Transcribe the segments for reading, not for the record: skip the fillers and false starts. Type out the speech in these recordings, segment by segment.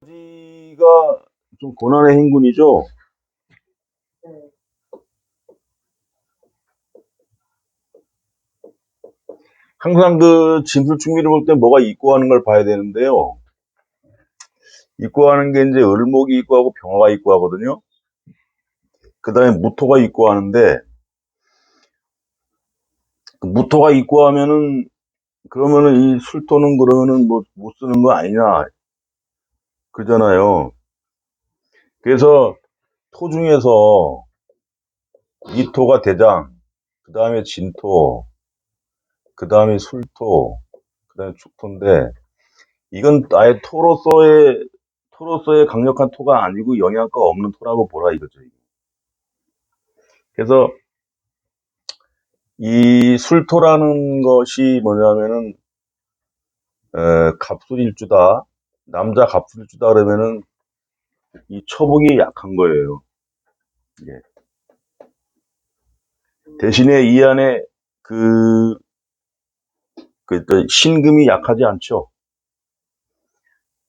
아버지가 좀 고난의 행군이죠. 네. 항상 그 진술 충기를 볼 때 뭐가 입고하는 걸 봐야 되는데요. 입고하는 게 이제 을목이 입고하고 병화가 입고하거든요. 그 다음에 무토가 입고하는데, 그 무토가 입고하면은 그러면은 이 술토는 그러면은 뭐 못 쓰는 거 아니냐 그러잖아요. 그래서 토 중에서 이토가 대장, 그 다음에 진토, 그 다음에 술토, 그 다음에 축토인데, 이건 아예 토로서의 강력한 토가 아니고 영양가 없는 토라고 보라 이거죠. 그래서 이 술토라는 것이 뭐냐면은 갑술일주다. 남자 갑술일주다 그러면은 이 처복이 약한 거예요. 예. 대신에 이 안에 그, 또 신금이 약하지 않죠.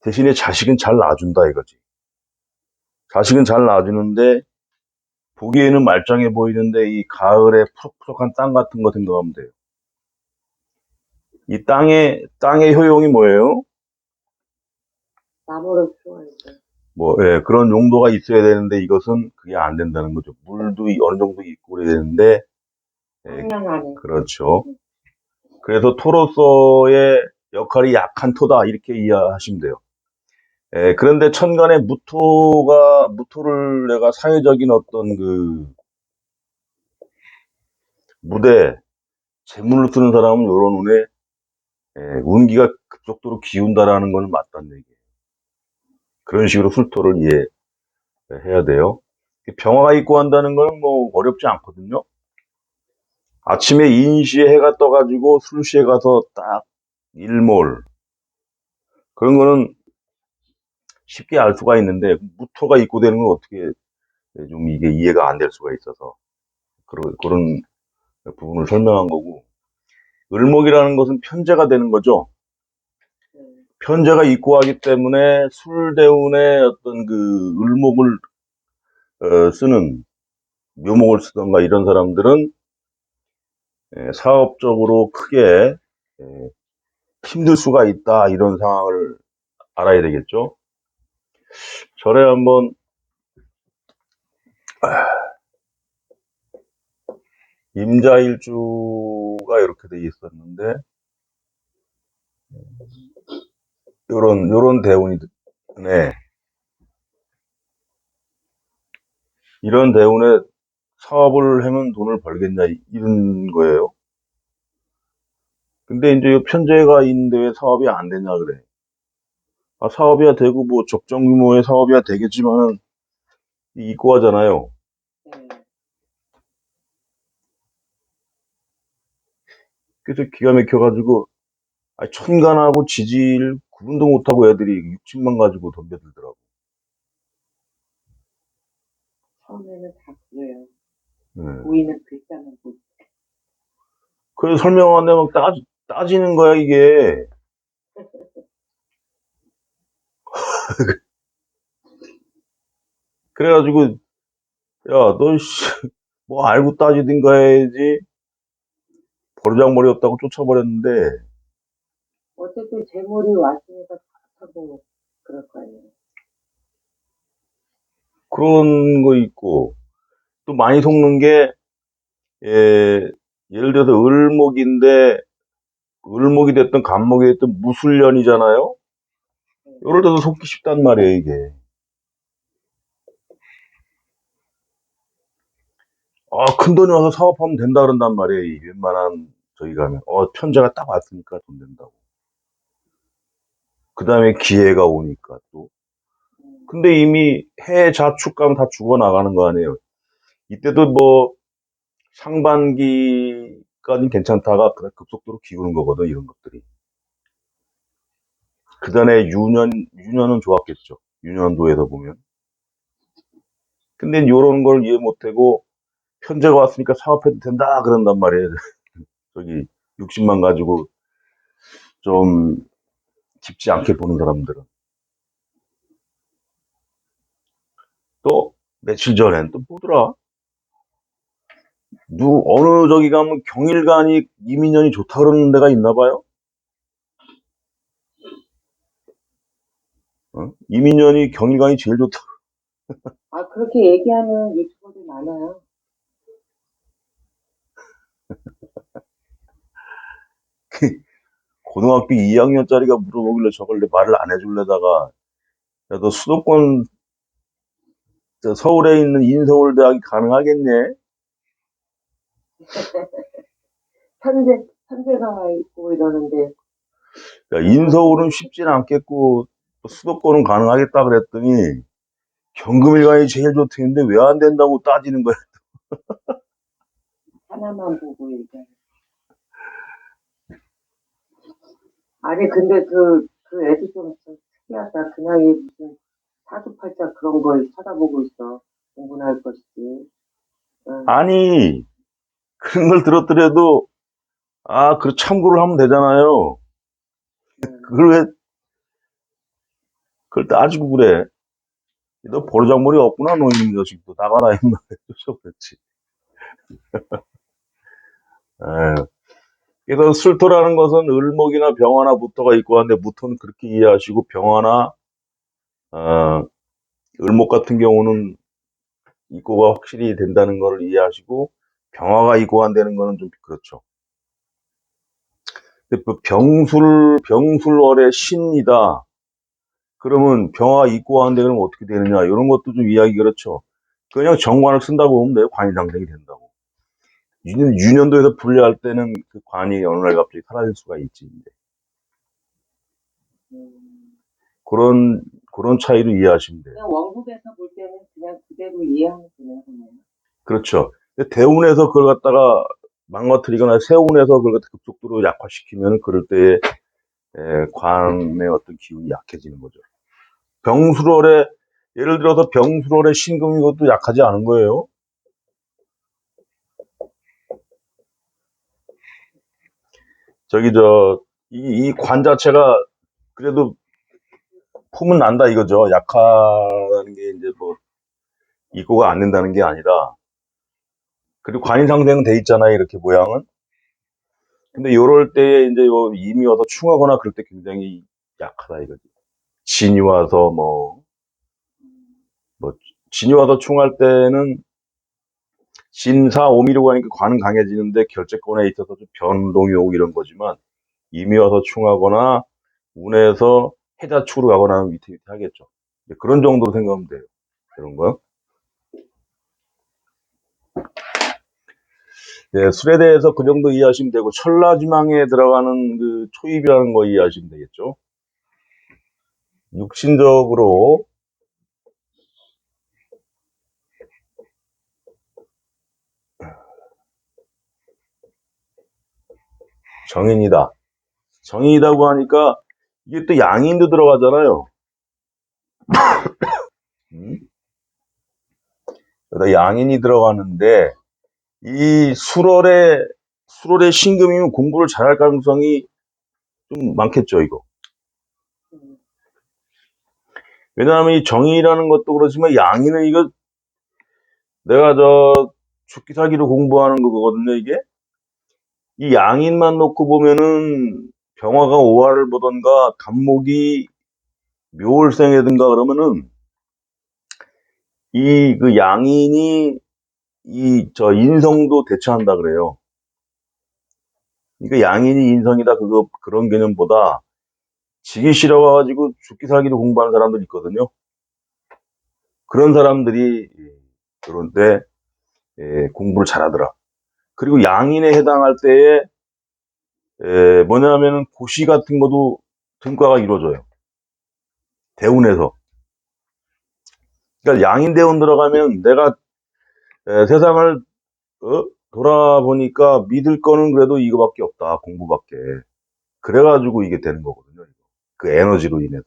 대신에 자식은 잘 낳아준다 이거지. 자식은 잘 낳아주는데 보기에는 말짱해 보이는데 이 가을에 푸석푸석한 땅 같은 거 생각하면 돼요. 이 땅의 효용이 뭐예요? 나무를 키워야죠. 뭐, 예, 그런 용도가 있어야 되는데 이것은 그게 안 된다는 거죠. 물도 어느 정도 있고 그래야 되는데, 예, 청량하네. 그렇죠. 그래서 토로서의 역할이 약한 토다, 이렇게 이해하시면 돼요. 예, 그런데 천간에 무토를 내가 사회적인 어떤 그 무대, 재물로 쓰는 사람은 요런 운에, 예, 운기가 급속도로 기운다라는 건 맞다는 얘기예요. 그런 식으로 술토를 이해해야 돼요. 병화가 있고 한다는 건 뭐 어렵지 않거든요. 아침에 인시에 해가 떠가지고 술시에 가서 딱 일몰. 그런 거는 쉽게 알 수가 있는데, 무토가 입고되는 건 어떻게 좀 이게 이해가 안 될 수가 있어서. 그런 부분을 설명한 거고. 을목이라는 것은 편제가 되는 거죠. 편제가 입고하기 때문에 술대운의 어떤 그 을목을 쓰는, 묘목을 쓰던가 이런 사람들은 사업적으로 크게 예, 힘들 수가 있다, 이런 상황을 알아야 되겠죠. 절에 한번 임자일주가 이렇게 돼 있었는데, 요런 대운이, 네, 이런 대운에 사업을 하면 돈을 벌겠냐, 이런 거예요. 근데 이제 이 편제가 있는데 왜 사업이 안 되냐 그래. 아, 사업이야 되고 뭐 적정 규모의 사업이야 되겠지만은 입고 하잖아요. 네. 그래서 기가 막혀가지고, 아, 천간하고 지지를 구분도 못하고 애들이 육친만 가지고 덤벼들더라고. 처음에는 다 그래요. 네. 보이는 글자는 못. 그래서 설명하는데 막 따지는 거야 이게. 그래가지고, 야, 너, 씨, 뭐 알고 따지든가 해야지. 버르장머리 없다고 쫓아버렸는데, 어쨌든 재물이 왔으니까 하고 그럴 거예요. 그런 거 있고, 또 많이 속는 게, 예, 예를 들어서 을목이 됐든 간목이 됐든 무술년이잖아요? 네. 요럴 때도 속기 쉽단 말이에요, 이게. 아, 큰 돈이 와서 사업하면 된다 그런단 말이에요. 이 웬만한 저기 가면. 편제가 딱 왔으니까 돈 된다고. 그 다음에 기회가 오니까 또. 근데 이미 해 자축 가면 다 죽어나가는 거 아니에요. 이때도 뭐 상반기까지는 괜찮다가 그다음 급속도로 기우는 거거든, 이런 것들이. 그 전에 유년은 좋았겠죠. 유년도에서 보면. 근데 요런 걸 이해 못하고 편제가 왔으니까 사업해도 된다 그런단 말이에요. 저기 60만 가지고 좀 깊지 않게 보는 사람들은. 며칠 전엔 또 뭐더라? 어느 저기 가면 경일관이 이민년이 좋다 그러는 데가 있나 봐요? 어? 이민년이 경일관이 제일 좋다. 아, 그렇게 얘기하는 유튜버들 많아요. 고등학교 2학년짜리가 물어보길래 저걸 내 말을 안 해줄래다가, 야, 너 수도권, 서울에 있는 인서울대학이 가능하겠네? 현대가 있고 이러는데, 야, 인서울은 쉽진 않겠고, 또 수도권은 가능하겠다 그랬더니, 경금일관이 제일 좋다는데 왜 안 된다고 따지는 거야. 하나만 보고 얘기하는. 아니, 근데 그 애도 좀 특이하다. 그 나이에 무슨 사주팔자 그런 걸 쳐다보고 있어. 공부나 할 것이지. 응, 아니, 그런 걸 들었더라도, 아, 그 참고를 하면 되잖아요. 응. 그걸 왜, 그걸 따지고 그래. 너 버르장머리 없구나, 너 이놈 자식도. 나가라, 임마. 쫓아 그랬지. 에휴. 그래서 술토라는 것은 을목이나 병화나 무토가 있고 한데, 무토는 그렇게 이해하시고, 병화나, 어, 을목 같은 경우는 이꼬가 확실히 된다는 걸 이해하시고, 병화가 이꼬한다는 거는 좀 그렇죠. 근데 병술월의 신이다. 그러면 병화 이꼬한데 그러면 어떻게 되느냐. 이런 것도 좀 이해하기 그렇죠. 그냥 정관을 쓴다고 보면 돼요. 관이상생이 된다고. 유년도에서 분리할 때는 그 관이 어느 날 갑자기 사라질 수가 있지. 음. 그런 차이로 이해하시면 돼요. 그냥 원국에서 볼 때는 그냥 그대로 이해하면 되는 거네요. 그렇죠. 근데 대운에서 그걸 갖다가 망가뜨리거나 세운에서 그걸 갖다 급속도로 약화시키면 그럴 때에 관의 어떤 기운이 약해지는 거죠. 병술월에 예를 들어서 병술월에 신금이 것도 약하지 않은 거예요. 저기 이 관 자체가 그래도 품은 난다 이거죠. 약하다는 게 이제 뭐 이거가 안 된다는 게 아니라 그리고 관인상생은 돼 있잖아요. 이렇게 모양은. 근데 요럴 때에 이제 임이 와서 충하거나 그럴 때 굉장히 약하다 이거지. 진이 와서 뭐 진이 와서 충할 때는 진사 오미로 가니까 관은 강해지는데 결재권에 있어서 좀 변동이 오고 이런 거지만 임이 와서 충하거나 운에서 해자축으로 가거나 하면 위태위태하겠죠. 그런 정도로 생각하면 돼요. 그런 거요. 네, 술에 대해서 그 정도 이해하시면 되고 천라지망에 들어가는 그 초입이라는 거 이해하시면 되겠죠. 육신적으로 정인이다. 정인이라고 하니까 이게 또 양인도 들어가잖아요. 음? 그러다 양인이 들어가는데 이 수월의 신금이면 공부를 잘할 가능성이 좀 많겠죠, 이거. 음. 왜냐하면 이 정인이라는 것도 그렇지만 양인은 이거 내가 죽기 살기로 공부하는 거거든요, 이게. 이 양인만 놓고 보면은 병화가 오화를 보던가 간목이 묘월생이든가 그러면은 이 그 양인이 인성도 대처한다 그래요. 그러니까 양인이 인성이다 그런 개념보다 지기 싫어가지고 죽기 살기로 공부하는 사람들 있거든요. 그런 사람들이 그런데 공부를 잘하더라. 그리고 양인에 해당할 때에 뭐냐면은 고시 같은 것도 등과가 이루어져요. 대운에서. 그러니까 양인 대운 들어가면 내가 세상을 돌아보니까 믿을 거는 그래도 이거밖에 없다. 공부밖에. 그래가지고 이게 되는 거거든요. 그 에너지로 인해서.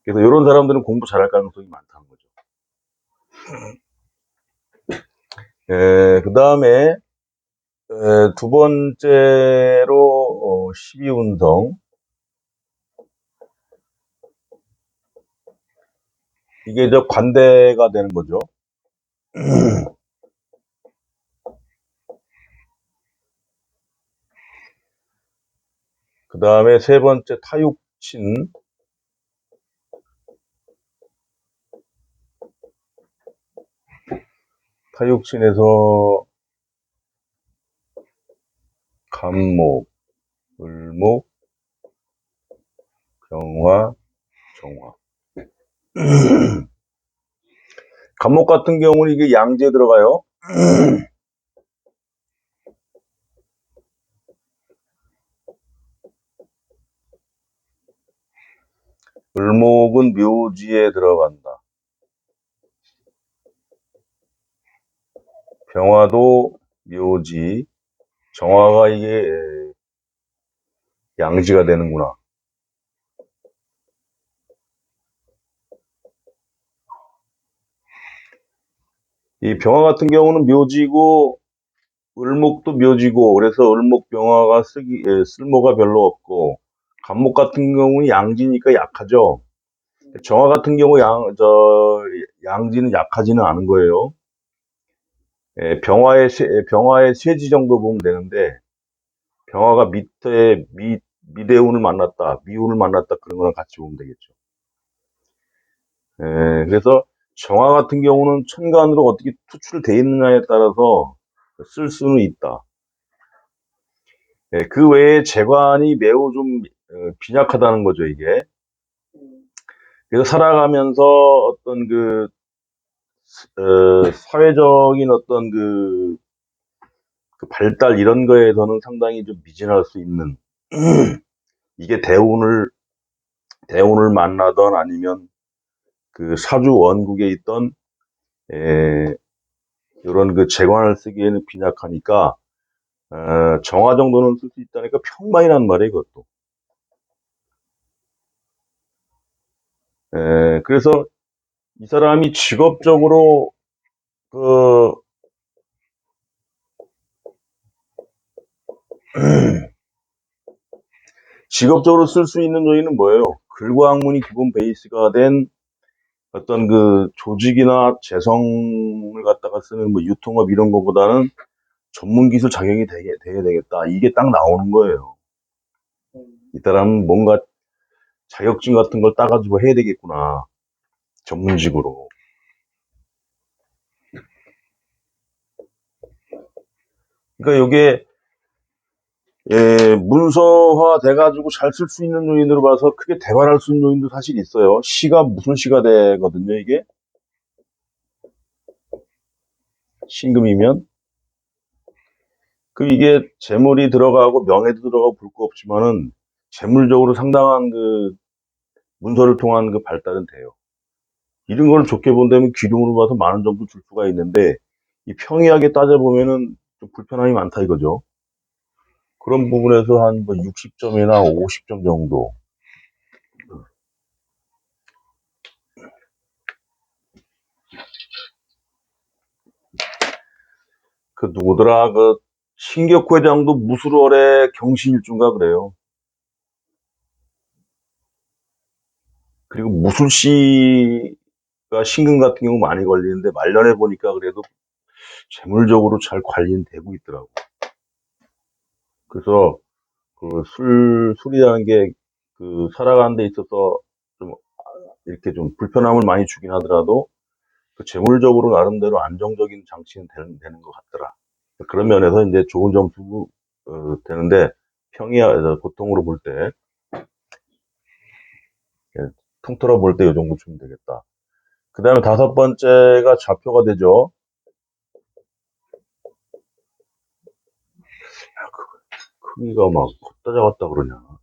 그래서 이런 사람들은 공부 잘할 가능성이 많다는 거죠. 그 다음에 두 번째로 12운성 이게 저 관대가 되는 거죠. 그 다음에 세 번째 타육친. 타육친에서 간목, 을목, 병화, 정화. 간목 같은 경우는 이게 양지에 들어가요. 을목은 묘지에 들어간다. 병화도 묘지, 정화가 이게 양지가 되는구나. 이 병화 같은 경우는 묘지고 을목도 묘지고 그래서 을목 병화가 쓸모가 별로 없고 간목 같은 경우는 양지니까 약하죠. 정화 같은 경우 양지는 약하지는 않은 거예요. 병화의 쇠지 정도 보면 되는데 병화가 미대운을 만났다, 미운을 만났다 그런 거랑 같이 보면 되겠죠. 그래서 정화 같은 경우는 천간으로 어떻게 투출되어 있느냐에 따라서 쓸 수는 있다. 그 외에 재관이 매우 좀 빈약하다는 거죠, 이게. 그래서 살아가면서 어떤 사회적인 어떤 그 발달 이런 거에서는 상당히 좀 미진할 수 있는 이게 대운을 만나던 아니면 그 사주 원국에 있던 이런 그 재관을 쓰기에는 빈약하니까 정화 정도는 쓸 수 있다니까 평만이란 말이에요, 그것도. 그래서 이 사람이 직업적으로 그 직업적으로 쓸 수 있는 요인은 뭐예요? 글과 학문이 기본 베이스가 된 어떤 그 조직이나 재성을 갖다가 쓰는 뭐 유통업 이런 거보다는 전문 기술 자격이 되게 되겠다. 이게 딱 나오는 거예요. 이 사람은 뭔가 자격증 같은 걸 따가지고 해야 되겠구나. 전문직으로. 그러니까 이게 문서화 돼가지고 잘 쓸 수 있는 요인으로 봐서 크게 대발할 수 있는 요인도 사실 있어요. 시가 무슨 시가 되거든요, 이게. 신금이면. 그 이게 재물이 들어가고 명예도 들어가고 볼 거 없지만은 재물적으로 상당한 그 문서를 통한 그 발달은 돼요. 이런 걸 좋게 본다면 기름으로 봐서 많은 점도 줄 수가 있는데 이 평이하게 따져보면은 좀 불편함이 많다 이거죠. 그런 부분에서 한 뭐 60점이나 50점 정도. 그 누구더라 그 신격호 회장도 무술월에 경신일주인가 그래요. 그리고 무술씨가 신금 같은 경우 많이 걸리는데 말년에 보니까 그래도 재물적으로 잘 관리는 되고 있더라고. 그래서 그 술이라는 게 그 살아가는 데 있어서 좀 이렇게 좀 불편함을 많이 주긴 하더라도 그 재물적으로 나름대로 안정적인 장치는 되는 것 같더라. 그런 면에서 이제 좋은 점수 되는데 보통으로 볼 때, 통틀어 볼 때 이 정도 주면 되겠다. 그 다음에 다섯 번째가 좌표가 되죠. 크기가 막 컸다 작았다 그러냐.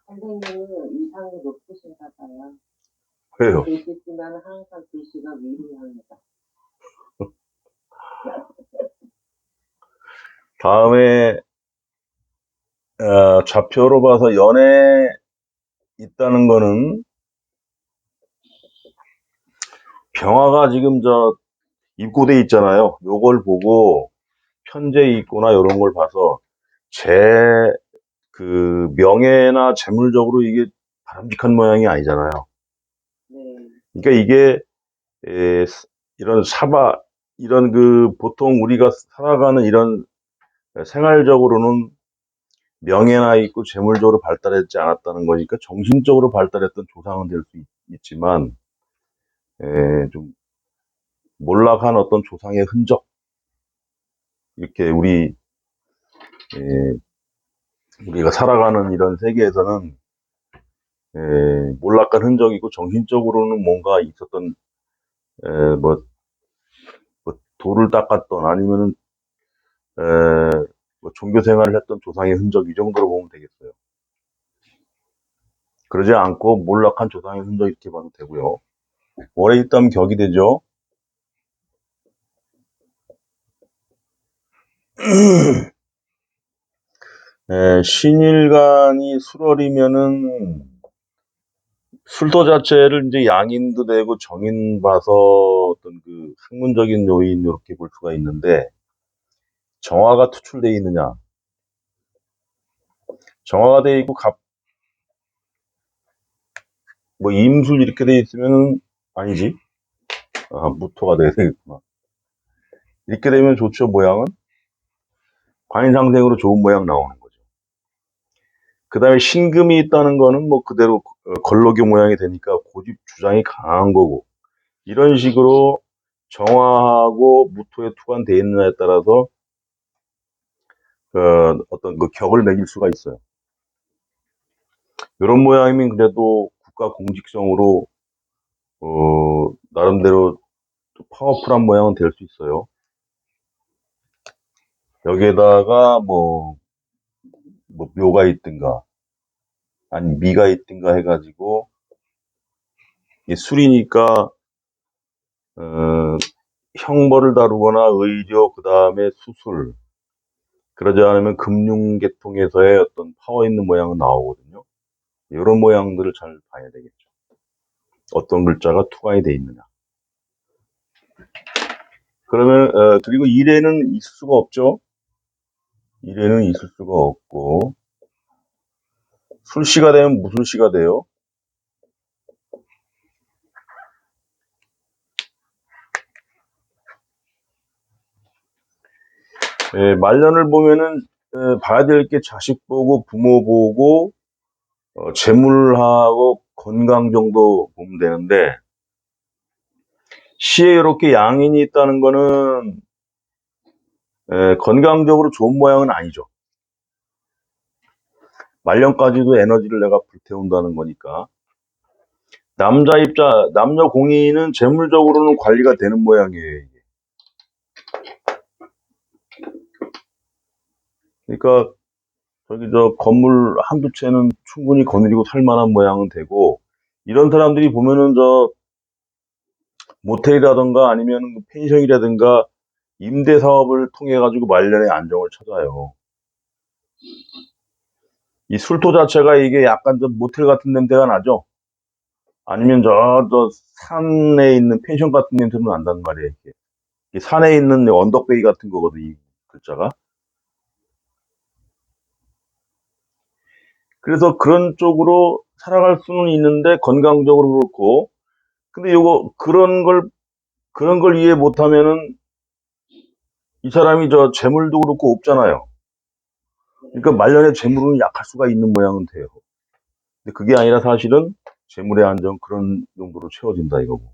선생님은 이상이 높으신가 봐요. 왜요? 계시지만 항상 글씨가 위로 향해다. 다음에 좌표로 봐서 연에 있다는 거는 병화가 지금 입고돼 있잖아요. 요걸 보고 편제에 있거나 이런 걸 봐서 그 명예나 재물적으로 이게 바람직한 모양이 아니잖아요. 네. 그러니까 이게 이런 이런 그 보통 우리가 살아가는 이런 생활적으로는 명예나 있고 재물적으로 발달했지 않았다는 거니까 정신적으로 발달했던 조상은 될 수 있지만 좀 몰락한 어떤 조상의 흔적 이렇게 우리가 살아가는 이런 세계에서는 몰락한 흔적이고 정신적으로는 뭔가 있었던 뭐 돌을 닦았던 아니면은 뭐 종교 생활을 했던 조상의 흔적 이 정도로 보면 되겠어요. 그러지 않고 몰락한 조상의 흔적 이렇게 봐도 되고요. 오래 있다면 격이 되죠. 신일간이 술월이면은 술도 자체를 이제 양인도 되고 정인 봐서 어떤 그 학문적인 요인 이렇게 볼 수가 있는데 정화가 투출돼 있느냐? 정화가 돼 있고 뭐 임술 이렇게 돼 있으면 아니지. 무토가 돼야 되겠구나. 이렇게 되면 좋죠. 모양은 관인상생으로 좋은 모양 나오는 거죠. 그 다음에 신금이 있다는 거는 뭐 그대로 걸로교 모양이 되니까 고집 주장이 강한 거고 이런 식으로 정화하고 무토에 투관되어 있느냐에 따라서 어떤 그 격을 매길 수가 있어요. 이런 모양이면 그래도 국가 공직성으로 나름대로 파워풀한 모양은 될 수 있어요. 여기에다가 뭐 묘가 있든가 아니 미가 있든가 해가지고 이게 술이니까 형벌을 다루거나 의료 그 다음에 수술 그러지 않으면 금융계통에서의 어떤 파워 있는 모양은 나오거든요. 이런 모양들을 잘 봐야 되겠죠. 어떤 글자가 투과이 돼 있느냐. 그러면 그리고 일에는 있을 수가 없죠. 일에는 있을 수가 없고 술시가 되면 무술시가 돼요. 말년을 보면은 봐야 될 게 자식 보고 부모 보고 재물하고 건강 정도 보면 되는데 시에 이렇게 양인이 있다는 거는 건강적으로 좋은 모양은 아니죠. 말년까지도 에너지를 내가 불태운다는 거니까. 남녀 공인은 재물적으로는 관리가 되는 모양이에요. 이게. 그러니까 저기 저 건물 한두 채는 충분히 거느리고 살 만한 모양은 되고 이런 사람들이 보면은 저 모텔이라든가 아니면 펜션이라든가 임대 사업을 통해 가지고 말년에 안정을 찾아요. 이 술토 자체가 이게 약간 좀 모텔 같은 냄새가 나죠. 아니면 저 산에 있는 펜션 같은 냄새도 난단 말이에요. 이게. 이 산에 있는 언덕배기 같은 거거든 이 글자가. 그래서 그런 쪽으로 살아갈 수는 있는데 건강적으로 그렇고 근데 요거 그런 걸 이해 못하면은 이 사람이 저 재물도 그렇고 없잖아요. 그러니까 말년에 재물은 약할 수가 있는 모양은 돼요. 근데 그게 아니라 사실은 재물의 안정 그런 정도로 채워진다 이거고.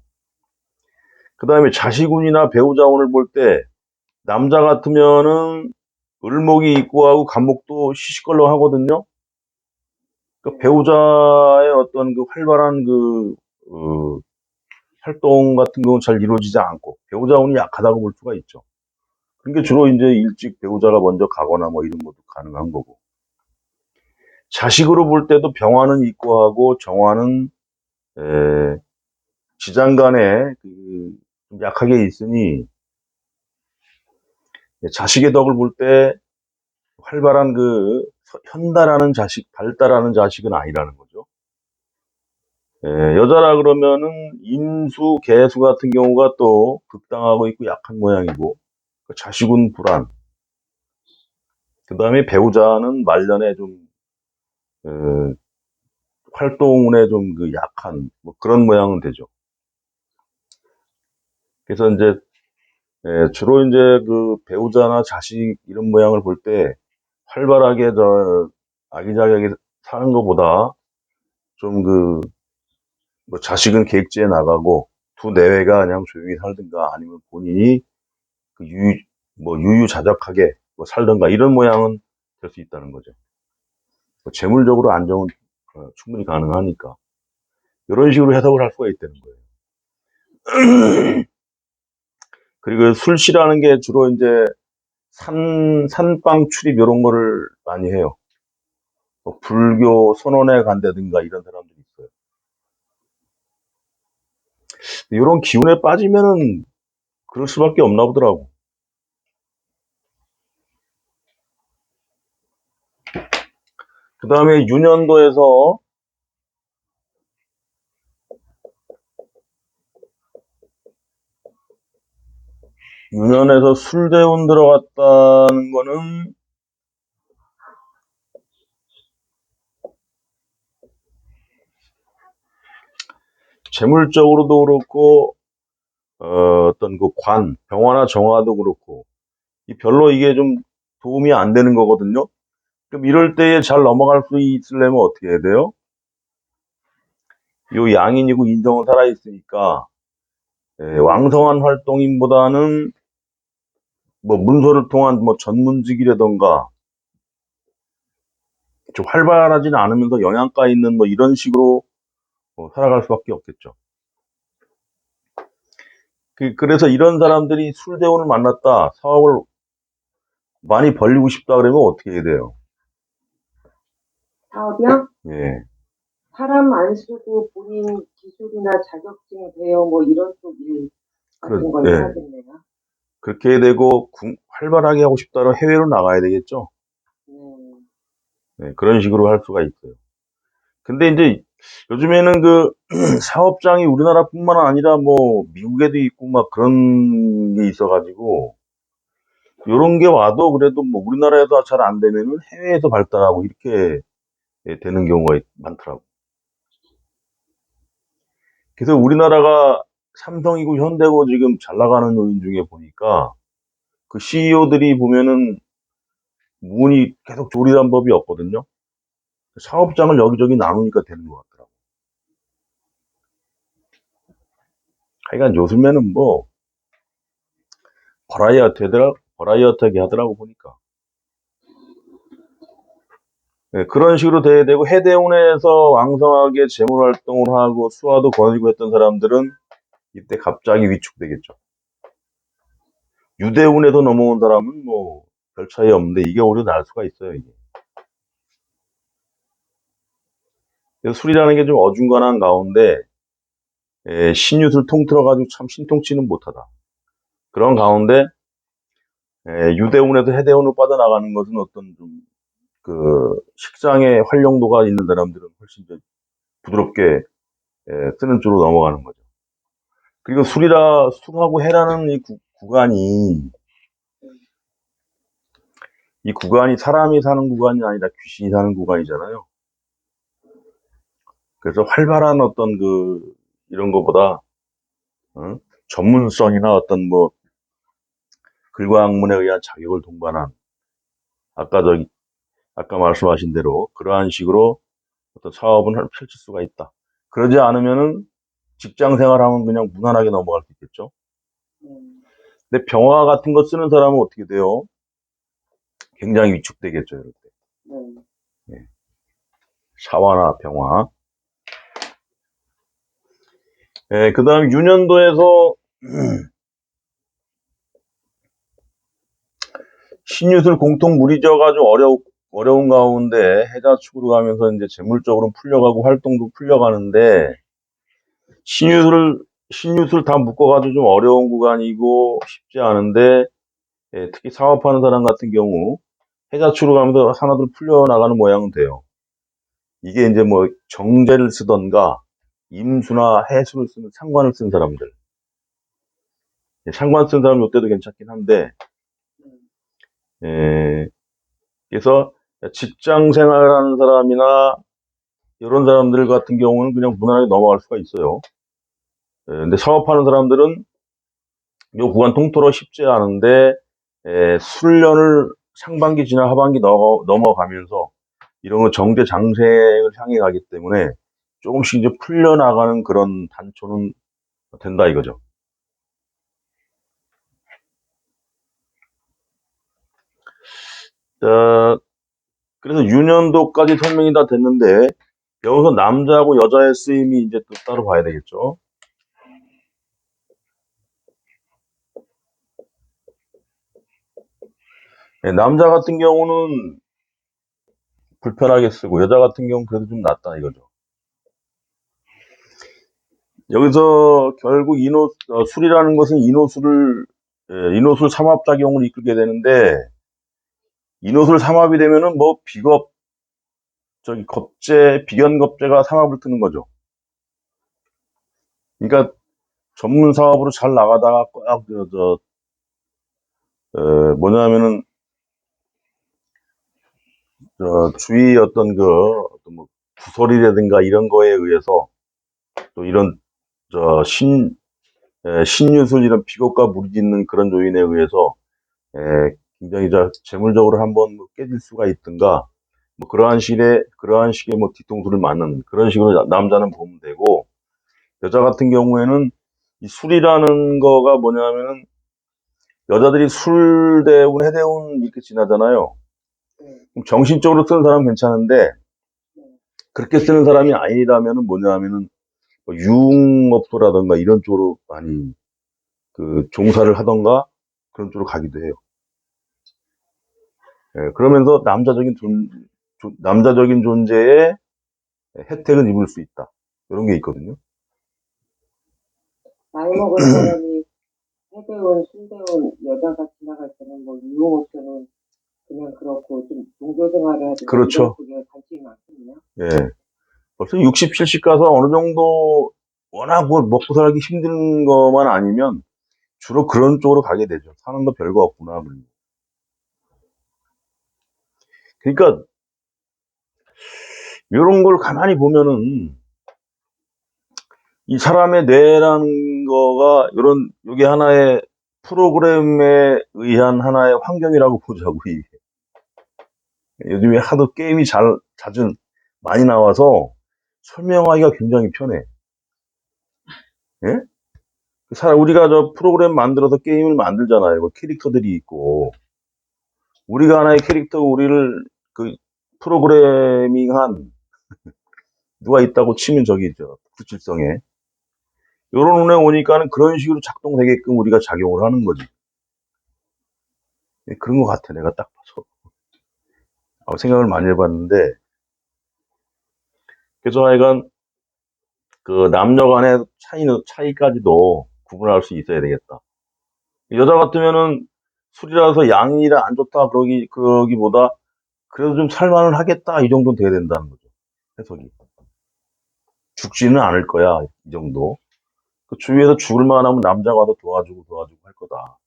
그 다음에 자식운이나 배우자운을 볼 때 남자 같으면은 을목이 있고 하고 간목도 시시걸렁 하거든요. 그 배우자의 어떤 그 활발한 활동 같은 경우는 잘 이루어지지 않고 배우자 운이 약하다고 볼 수가 있죠. 그러니까 주로 이제 일찍 배우자가 먼저 가거나 뭐 이런 것도 가능한 거고. 자식으로 볼 때도 병화는 있고 하고 정화는 지장간에 좀 약하게 있으니 자식의 덕을 볼 때 활발한 현달하는 자식, 발달하는 자식은 아니라는 거죠. 여자라 그러면은 임수, 개수 같은 경우가 또 극당하고 있고 약한 모양이고 자식은 불안. 그 다음에 배우자는 말년에 좀 어, 활동에 좀 그 약한 뭐 그런 모양은 되죠. 그래서 이제 주로 이제 그 배우자나 자식 이런 모양을 볼 때 활발하게 아기자기하게 사는 것보다 좀 뭐 자식은 계획지에 나가고 두 내외가 그냥 조용히 살든가 아니면 본인이 그 유유자적하게 뭐 살든가 이런 모양은 될 수 있다는 거죠. 뭐 재물적으로 안정은 충분히 가능하니까 이런 식으로 해석을 할 수가 있다는 거예요. 그리고 술시라는 게 주로 이제 산방 출입 이런 거를 많이 해요. 뭐 불교 선원에 간다든가 이런 사람들이 있어요. 이런 기운에 빠지면은 그럴 수밖에 없나 보더라고. 그 다음에 유년에서 술대운 들어갔다는 거는 재물적으로도 그렇고 어떤 그 병화나 정화도 그렇고 별로 이게 좀 도움이 안 되는 거거든요. 그럼 이럴 때에 잘 넘어갈 수 있으려면 어떻게 해야 돼요? 요 양인이고 인정은 살아있으니까 왕성한 활동인보다는 뭐 문서를 통한 뭐 전문직이라던가 좀 활발하지는 않으면서 영양가 있는 뭐 이런 식으로 살아갈 수밖에 없겠죠. 그래서 이런 사람들이 술대운을 만났다, 사업을 많이 벌리고 싶다 그러면 어떻게 해야 돼요? 사업이요? 예. 사람 안 쓰고 본인 기술이나 자격증 대여 뭐 이런 쪽 일 같은 걸 예. 해야겠네요. 그렇게 되고 활발하게 하고 싶다면 해외로 나가야 되겠죠. 네, 그런 식으로 할 수가 있어요. 근데 이제 요즘에는 그 사업장이 우리나라뿐만 아니라 뭐 미국에도 있고 막 그런 게 있어가지고 요런 게 와도 그래도 뭐 우리나라에서 잘 안 되면은 해외에서 발달하고 이렇게 되는 경우가 많더라고. 그래서 우리나라가 삼성이고 현대고 지금 잘 나가는 요인 중에 보니까 그 CEO들이 보면은 문이 계속 조리란 법이 없거든요. 사업장을 여기저기 나누니까 되는 것 같더라고. 하여간 요즘에는 뭐 버라이어티하게 하더라고 보니까. 네, 그런 식으로 돼야 되고 해대운에서 왕성하게 재물 활동을 하고 수화도 거느리고 했던 사람들은 이때 갑자기 위축되겠죠. 유대운에서 넘어온 사람은 뭐 별 차이 없는데 이게 오히려 날 수가 있어요, 이게. 그래서 술이라는 게 좀 어중간한 가운데 신유술 통틀어가지고 참 신통치는 못하다. 그런 가운데 유대운에서 해대운으로 빠져나가는 것은 어떤 좀 그 식장의 활용도가 있는 사람들은 훨씬 더 부드럽게 쓰는 쪽으로 넘어가는 거죠. 그리고 술하고 해라는 이 구간이 이 구간이 사람이 사는 구간이 아니라 귀신이 사는 구간이잖아요. 그래서 활발한 어떤 이런 거보다 전문성이나 어떤 뭐 글과 학문에 의한 자격을 동반한 아까 아까 말씀하신 대로 그러한 식으로 어떤 사업은 펼칠 수가 있다. 그러지 않으면은 직장 생활하면 그냥 무난하게 넘어갈 수 있겠죠. 근데 병화 같은 거 쓰는 사람은 어떻게 돼요? 굉장히 위축되겠죠, 이럴 때. 네. 사화나 병화. 그 다음 유년도에서 신유술 공통 무리져가지고 어려운 가운데 해자축으로 가면서 이제 재물적으로 풀려가고 활동도 풀려가는데 신유술 다 묶어가지고 좀 어려운 구간이고 쉽지 않은데 특히 사업하는 사람 같은 경우 해자축으로 가면서 하나둘 풀려나가는 모양은 돼요. 이게 이제 뭐 정제를 쓰던가 임수나 해수를 쓰는 상관을 쓴 사람들. 상관 쓴 사람 이때도 괜찮긴 한데 그래서 직장 생활하는 사람이나 이런 사람들 같은 경우는 그냥 무난하게 넘어갈 수가 있어요. 근데 사업하는 사람들은 요 구간 통틀어 쉽지 않은데, 수련을 상반기 지나 하반기 넘어가면서 이런 거 정제 장생을 향해 가기 때문에 조금씩 이제 풀려나가는 그런 단초는 된다 이거죠. 자, 그래서 유년도까지 설명이 다 됐는데, 여기서 남자하고 여자의 쓰임이 이제 또 따로 봐야 되겠죠. 남자 같은 경우는 불편하게 쓰고, 여자 같은 경우는 그래도 좀 낫다 이거죠. 여기서 결국 술이라는 것은 인호술 삼합작용을 이끌게 되는데, 인호술 삼합이 되면은 뭐 비견겁제가 삼합을 트는 거죠. 그러니까 전문 사업으로 잘 나가다가 꽉, 뭐냐면은, 주위 어떤 뭐 구설이라든가 이런 거에 의해서 또 이런, 저, 신유술 이런 비겁과 무리짓는 그런 요인에 의해서, 굉장히 재물적으로 한번 뭐 깨질 수가 있든가, 뭐 그러한 식의 뭐 뒤통수를 맞는 그런 식으로 남자는 보면 되고, 여자 같은 경우에는 이 술이라는 거가 뭐냐면은 여자들이 술 대운, 해대운 이렇게 지나잖아요. 그럼 정신적으로 쓰는 사람은 괜찮은데 그렇게 쓰는 사람이 아니라면은 뭐냐면은 뭐 유흥업소라든가 이런 쪽으로 많이 그 종사를 하던가 그런 쪽으로 가기도 해요. 그러면서 남자적인 존재의 혜택을 입을 수 있다. 이런 게 있거든요. 나이 먹은 사람이 해대원, 술대원 여자가 지나갈 때는 뭐 유흥업소는 그냥 그렇고 좀 종교 생활을 하든가 그렇죠. 그게 관심이 많거든요. 예. 벌써 60, 70 가서 어느 정도 워낙 뭐 먹고 살기 힘든 것만 아니면 주로 그런 쪽으로 가게 되죠. 사는 거 별거 없구나. 그러니까 이런 걸 가만히 보면은 이 사람의 뇌라는 거가 요게 하나의 프로그램에 의한 하나의 환경이라고 보자고, 이게. 요즘에 하도 게임이 자주 많이 나와서 설명하기가 굉장히 편해. 예? 우리가 프로그램 만들어서 게임을 만들잖아요. 뭐 캐릭터들이 있고. 우리가 하나의 캐릭터, 우리를 그 프로그래밍한 누가 있다고 치면 저기죠. 구칠성에. 요런 눈에 오니까는 그런 식으로 작동되게끔 우리가 작용을 하는 거지. 그런 것 같아, 내가 딱 봐서. 생각을 많이 해봤는데, 그래서 하여간, 그, 남녀 간의 차이까지도 구분할 수 있어야 되겠다. 여자 같으면은, 술이라서 양이라 안 좋다, 그러기보다, 그래도 좀 살만은 하겠다, 이 정도는 돼야 된다는 거죠. 해석이. 죽지는 않을 거야, 이 정도. 그 주위에서 죽을 만하면 남자가 와서 도와주고 할 거다.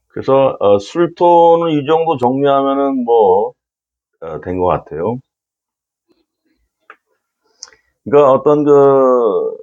그래서, 술토는 이 정도 정리하면은 뭐, 된 것 같아요. 그러니까 어떤